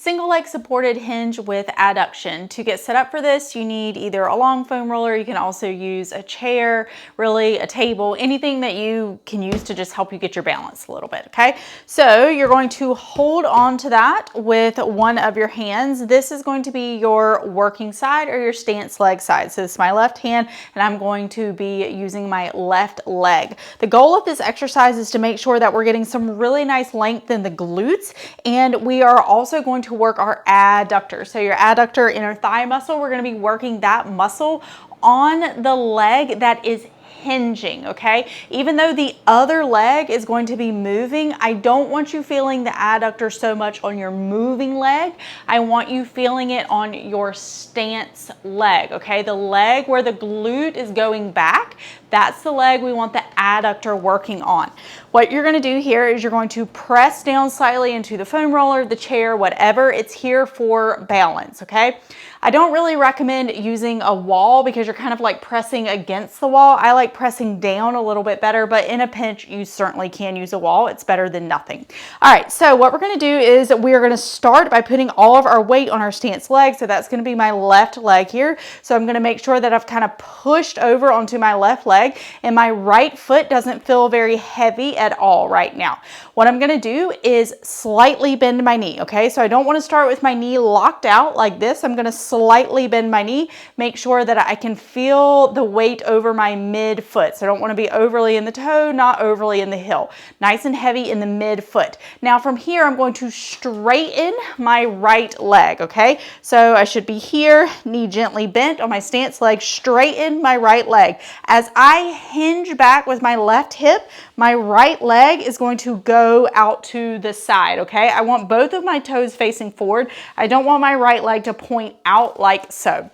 Single leg supported hinge with adduction. To get set up for this, you need either a long foam roller, you can also use a chair, really a table, anything that you can use to just help you get your balance a little bit, okay? So you're going to hold on to that with one of your hands. This is going to be your working side or your stance leg side. So this is my left hand and I'm going to be using my left leg. The goal of this exercise is to make sure that we're getting some really nice length in the glutes, and we are also going to work our adductor. So your adductor inner thigh muscle, we're going to be working that muscle on the leg that is hinging, okay? Even though the other leg is going to be moving, I don't want you feeling the adductor so much on your moving leg. I want you feeling it on your stance leg, okay? The leg where the glute is going back, that's the leg we want the adductor working on. What you're going to do here is you're going to press down slightly into the foam roller, the chair, whatever. It's here for balance, okay? I don't really recommend using a wall because you're kind of like pressing against the wall. I like pressing down a little bit better, but in a pinch, you certainly can use a wall. It's better than nothing. All right, so what we're going to do is we are going to start by putting all of our weight on our stance leg. So that's going to be my left leg here. So I'm going to make sure that I've kind of pushed over onto my left leg, and my right foot doesn't feel very heavy at all right now. What I'm going to do is slightly bend my knee, okay? So I don't want to start with my knee locked out like this. I'm going to slightly bend my knee, make sure that I can feel the weight over my mid foot. So I don't want to be overly in the toe, not overly in the heel. Nice and heavy in the mid foot. Now from here, I'm going to straighten my right leg, okay? So I should be here, knee gently bent on my stance leg, straighten my right leg. As I hinge back with my left hip, my right leg is going to go out to the side, okay? I want both of my toes facing forward. I don't want my right leg to point out like so.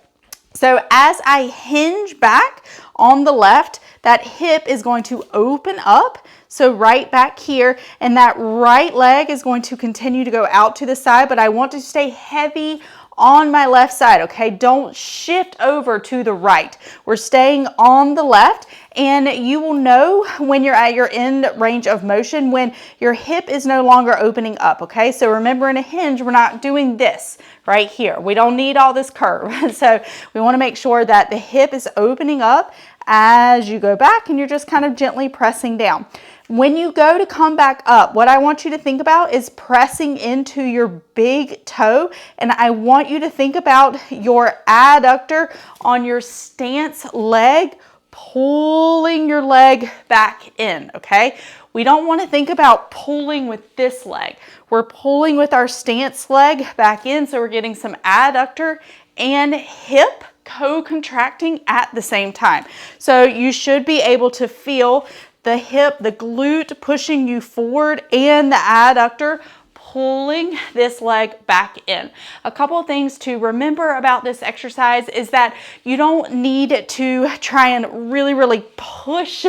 So as I hinge back on the left, that hip is going to open up. So right back here, and that right leg is going to continue to go out to the side, but I want to stay heavy on my left side, okay? Don't shift over to the right. We're staying on the left, and you will know when you're at your end range of motion when your hip is no longer opening up, okay? So remember, in a hinge, we're not doing this right here. We don't need all this curve. So we want to make sure that the hip is opening up as you go back, and you're just kind of gently pressing down. When you go to come back up, what I want you to think about is pressing into your big toe, and I want you to think about your adductor on your stance leg, pulling your leg back in, okay? We don't want to think about pulling with this leg. We're pulling with our stance leg back in, so we're getting some adductor and hip co-contracting at the same time. So you should be able to feel the hip, the glute pushing you forward, and the adductor pulling this leg back in. A couple of things to remember about this exercise is that you don't need to try and really push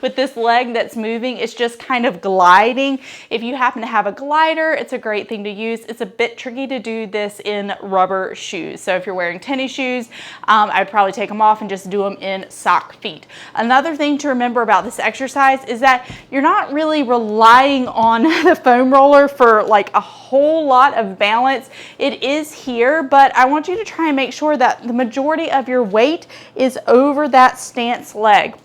with this leg that's moving. It's just kind of gliding. If you happen to have a glider, it's a great thing to use. It's a bit tricky to do this in rubber shoes. So if you're wearing tennis shoes, I'd probably take them off and just do them in sock feet. Another thing to remember about this exercise is that you're not really relying on the foam roller for like a whole lot of balance. It is here, but I want you to try and make sure that the majority of your weight is over that stance leg.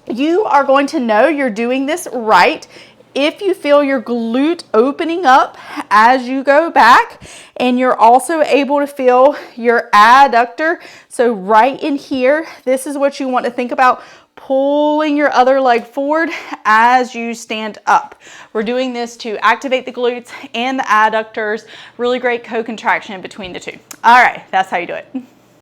You are going to know you're doing this right if you feel your glute opening up as you go back, and you're also able to feel your adductor. So right in here, this is what you want to think about, pulling your other leg forward as you stand up. We're doing this to activate the glutes and the adductors. Really great co-contraction between the two. All right, that's how you do it.